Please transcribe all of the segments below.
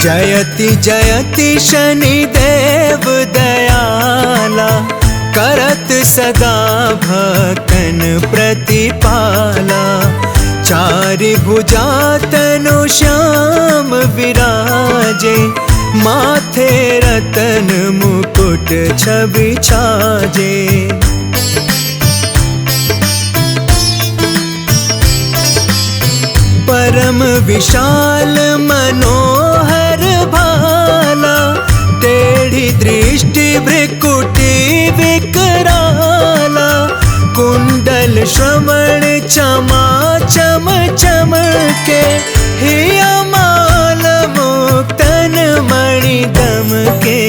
जयति जयति शनिदेव दयाला, करत सदा भक्तन प्रतिपाला। चारि भुजा तनु श्याम विराजे, माथे रतन मुकुट छवि छाजे। परम विशाल मनोहर भाला, टेढ़ी दृष्टि भ्रिकुटी विकराला। कुंडल श्रवण चमा चम चमके, हिया माल मुक्तन मणि दमके।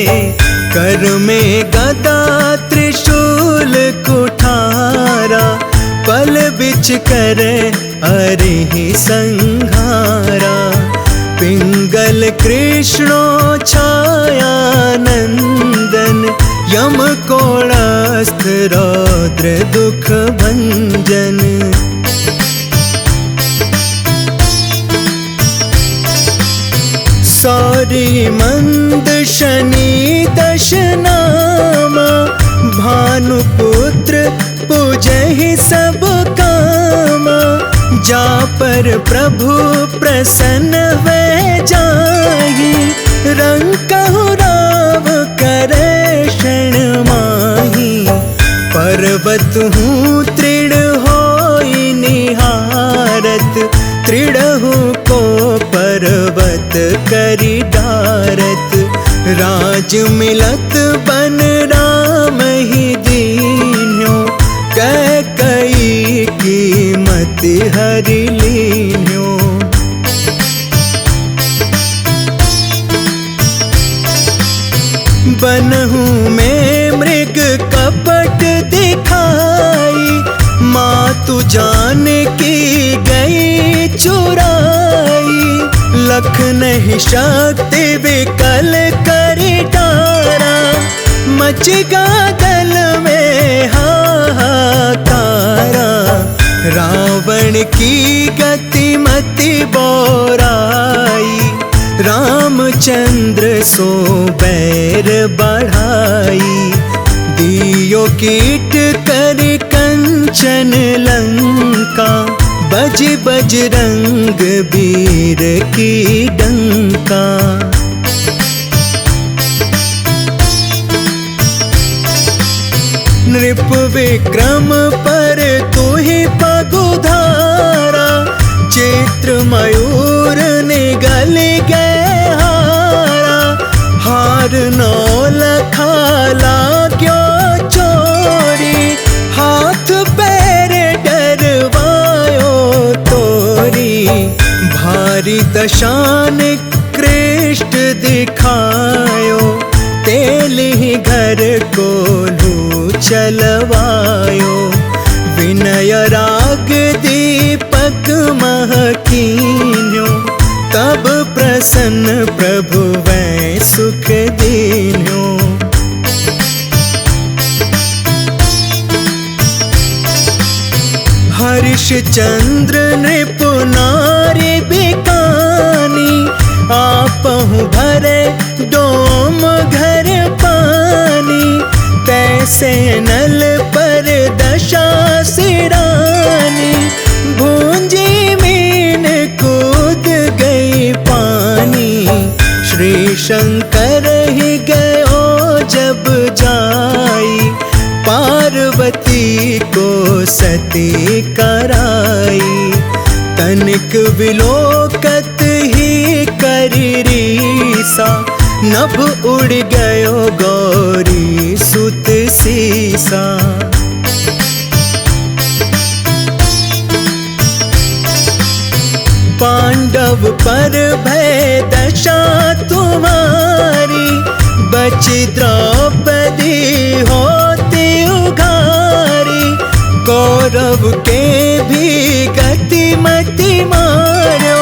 कर में गदा त्रिशूल कुठारा, पल बिच करे अरिहि संहारा। पिंगल कृष्णो छाया नंदन, यम कोणास्थ रौद्र दुख भंजन। सौरी मंद शनि दश नामा, भानुपुत्र पूजहि सब कामा। जा पर प्रभु प्रसन्न वे जाहि, रंकहु राव करे शरण माहि। पर्वत हूँ तृण होई निहारत, तृणहु को पर्वत करि डारत। राज मिलत बन राम ही दीन्यो, कैकई कीमत हरि लीन्यो। बनहु में मृग कपट दिखाई, मातु जान की गई चुराई। लख नहीं शक्ति विकल करि डारा, मच गादल में हाहाकारा। रावण की गति मति बोराई, रामचंद्र सो बैर बढ़ाई। दियो कीट करि कंचन लंका, बज बजरंग वीर की डंका। नृप विक्रम पर तुहि पगुधारा, चित्र मयूर निगल गए हारा। हार नौ लखा लाग्यो चोरी, हाथ पैर डरवायो तोरी। भारी दशान कृष्ट दिखायो, तेलि घर को चलवायो। विनय राग दीपक महकीन्यो, तब प्रसन्न प्रभु वै सुख दीन्यो। हरिश्चंद्र नृप नारी बिकानी, आपहु भरे डोम घर पानी। तैसे नल पर दशा सिरानी, भूंजी मीन कूद गई पानी। श्री शंकर ही गयो जब जाई, पार्वती को सती कराई। तनिक विलोकत ही करि रीसा, नभ उड़ गयो गौरी सुत सीसा। पांडव पर भय दशा तुम्हारी, बची द्रौपदी होती उघारी। कौरव के भी गति मति मार्यो,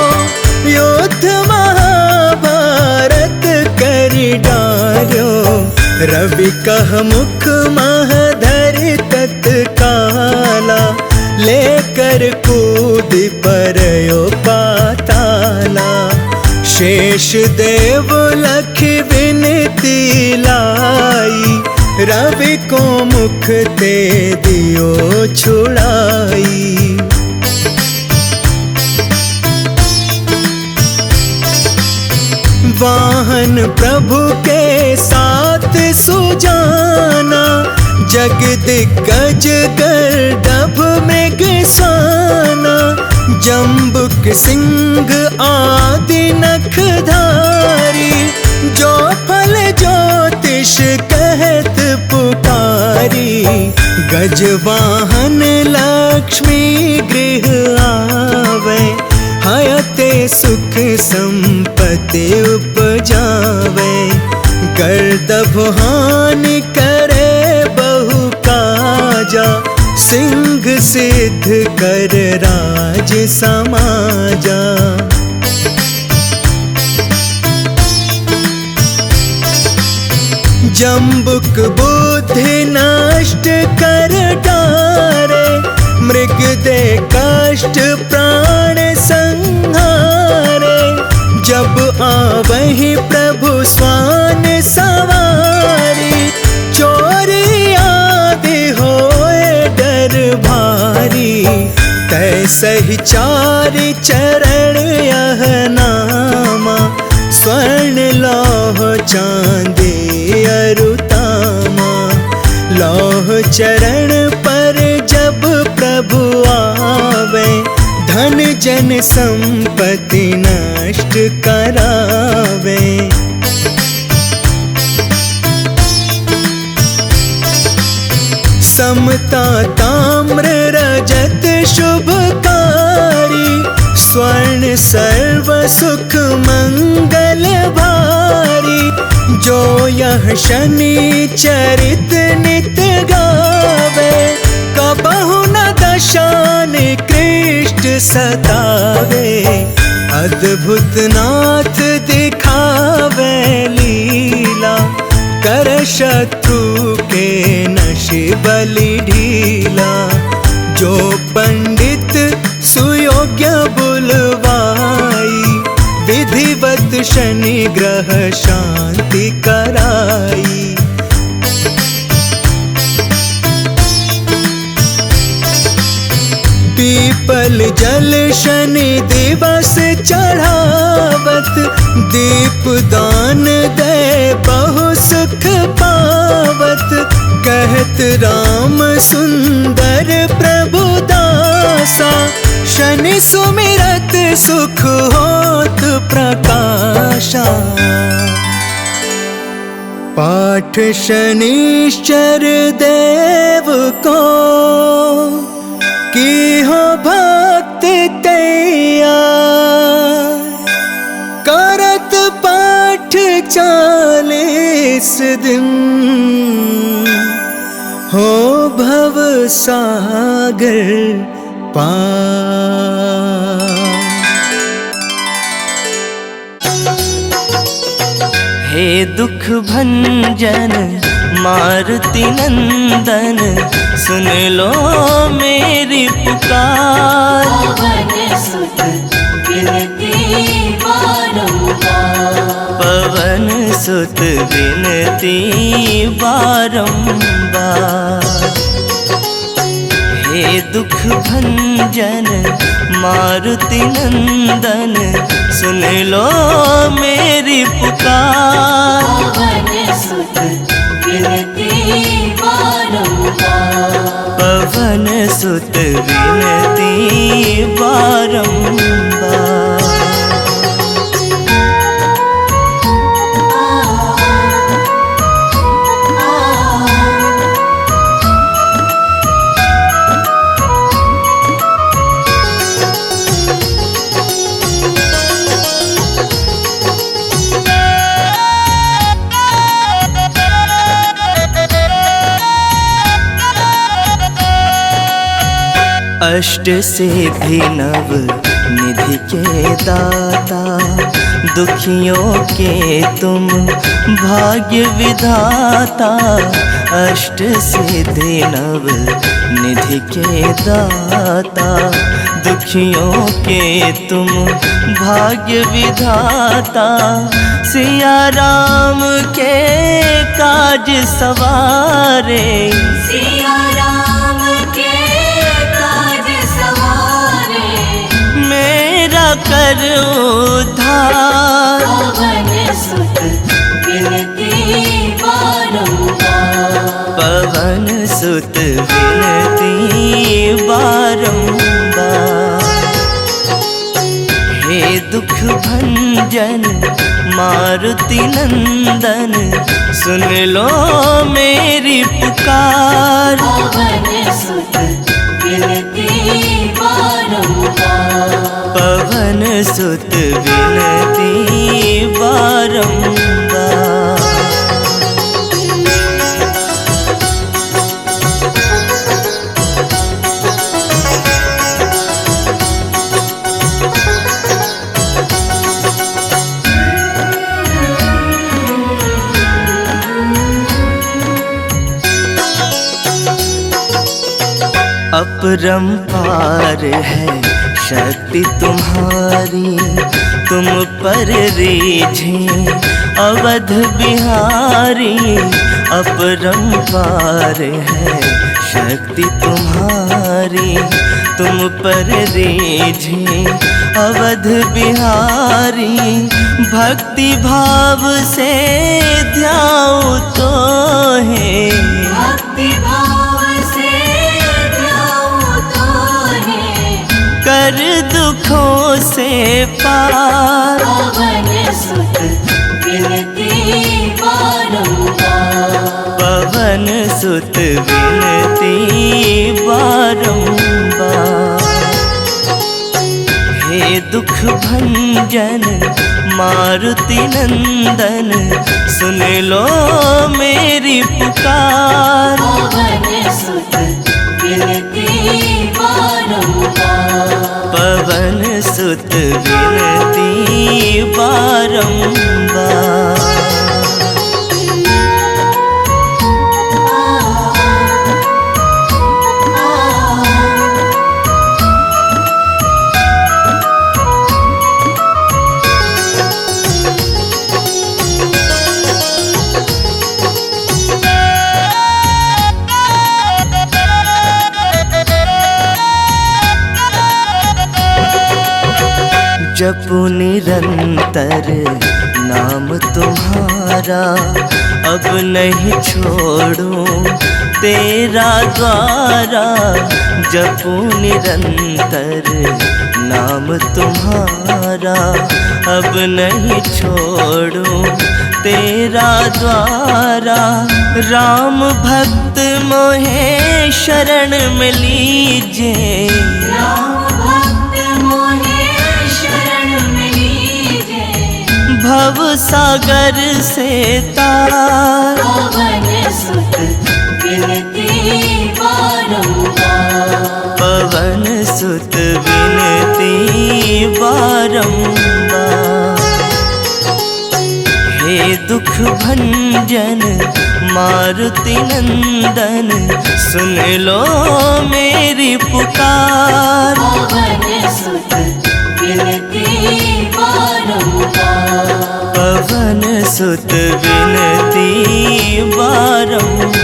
युद्ध महाभारत करि डार्यो। रवि कह मुख महधर तत्काला, लेकर कूद परयो पाताला। शेष देव लख विनती लाई, रवि को मुख ते दियो छुड़ाई। वाहन प्रभु के साथ सुजाना, जग दिग्गज गर्दभ मृग साना। जम्बुक सिंह आदि नखधारी, जो फल ज्योतिष कहत पुकारी। गजवाहन लक्ष्मी गृह आवे, हयते सुख संपत्ति उपजावे। गर्दभ हानि करे बहु काजा, सिंह सिद्ध कर राज समाजा। जम्बुक बुद्धि नष्ट कर डारे, मृग दे कष्ट प्राण संहारे। जब आवहि प्रभु स्वान सवारी, चोरी आदि होए डर भारी। तैसहि चारि चरण यह नामा, स्वर्ण लौह चांदी अरुतामा। लौह चरण पर जब प्रभु आवे, धन जन संपत्ति नष्ट करावे। समता ताम्र रजत शुभकारी, स्वर्ण सर्व सुख मंगल भारी। जो यह शनि चरित नित गावे, कबहु न दशा निकृष्ट सतावे। अद्भुत नाथ दिखावे लीला, कर शत्रु के नशि बलि ढीला। जो पंडित सुयोग्य बुलवाई, विधिवत शनि ग्रह शांति कराई। पीपल जल शनि दिवस चढ़ावत, दीप दान दे बहु सुख पावत। कहत राम सुंदर प्रभु दासा, शनि सुमिरत सुख होत प्रकाशा। पाठ शनिश्चर देव को, की हो भक्त तैयार। करत पाठ 40 दिन, हो भव सागर पार। हे दुख भंजन मारुति नंदन, सुन लो मेरी पुकार। पवन सुत विनती बारंबार, पवन सुत विनती बारंबार। हे दुख भंजन मारुति नंदन, सुन लो मेरी पुकार। पवन सुत विनती बारंबार, पवन सुत विनती बारंबार। अष्ट सिद्धि नव निधि के दाता, दुखियों के तुम भाग्य विधाता। अष्ट सिद्धि नव निधि के दाता, दुखियों के तुम भाग्य विधाता। सिया राम के काज सवारे, सिया राम के काज सवारे। मेरा कर उद्धार। पवन सुत विनती बारंबार, पवन सुत विनती बारंबार। हे दुख भंजन मारुति नंदन, सुन लो मेरी पुकार। पवन सुत विनती बारंबार, पवन सुत विनती बारंबार। अपरंपार है शक्ति तुम्हारी, तुम पर रीझे अवध बिहारी। अपरंपार है शक्ति तुम्हारी, तुम पर रीझे अवध बिहारी। भक्ति भाव से ध्याओ तो है, भक्ति भाव से ध्याओ तो है। कर दुखों से पार। पवन सुत विनती बारंबार, पवन सुत विनती बारंबार। हे दुख भंजन मारुति नंदन, सुन लो मेरी पुकार। पवन सुत विनती बारंबार, पवन सुत विनती बारंबार। जपू निरंतर नाम तुम्हारा, अब नहीं छोड़ूं तेरा द्वारा। जपू निरंतर नाम तुम्हारा, अब नहीं छोड़ूं तेरा द्वारा। राम भक्त मोहे शरण में लीजे, राम भक्त मोहे शरण में लीजे। भव सागर से तार। पवन सुत विनती बारंबार, पवन सुत विनती बारंबार। हे दुख भंजन मारुति नंदन, सुन लो मेरी पुकार। पवन सुत विनती बारंबार, पवन सुत विनती बारंबार।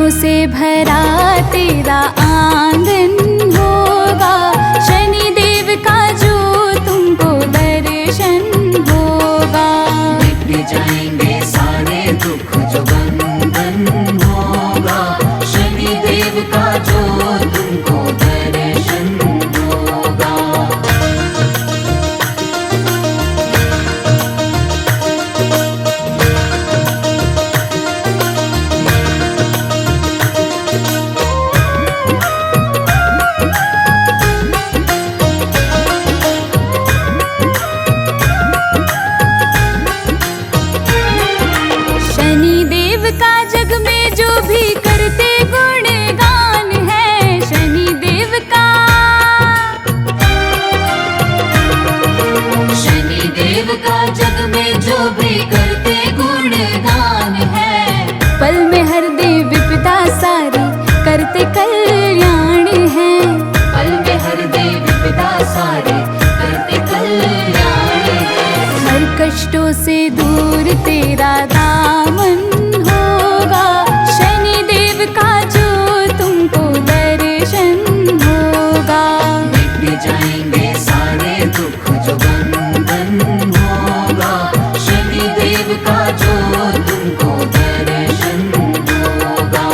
फूलों से भरा तेरा आंगन होगा, शनिदेव का जो तुमको दर्शन होगा। मिट जाएंगे सारे दुख जो बंधन होगा, शनिदेव का जो तुमको दर्शन होगा। शनिदेव का जग में जो भी करते गुणगान है, शनिदेव का। शनिदेव का जग में जो भी करते गुणगान है, पल में हर दे विपदा सारी करते कल्याण है। पल में हर दे विपदा सारे करते कल्याण है। हर कष्टों से दूर तेरा दामन होगा, शनिदेव का जो तुमको दर्शन होगा। मिट जाएंगे सारे दुख जो बंधन होगा, शनिदेव का जो तुमको दर्शन होगा।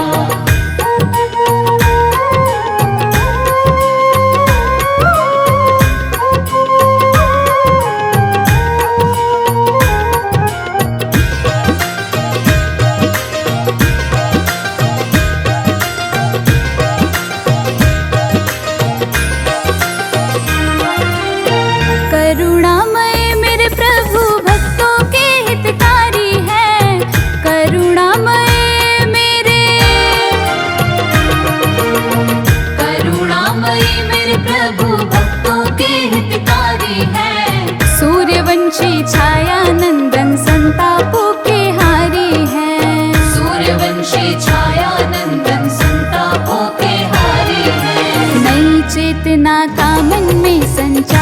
करुणामय मेरे प्रभु भक्तों के हितकारी है, करुणामय मेरे। करुणामयी मेरे प्रभु भक्तों के हितकारी है। सूर्यवंशी छाया नंदन संतापों के हारी है। सूर्यवंशी छाया नंदन संतापों के हारी है। नई चेतना का मन में संचार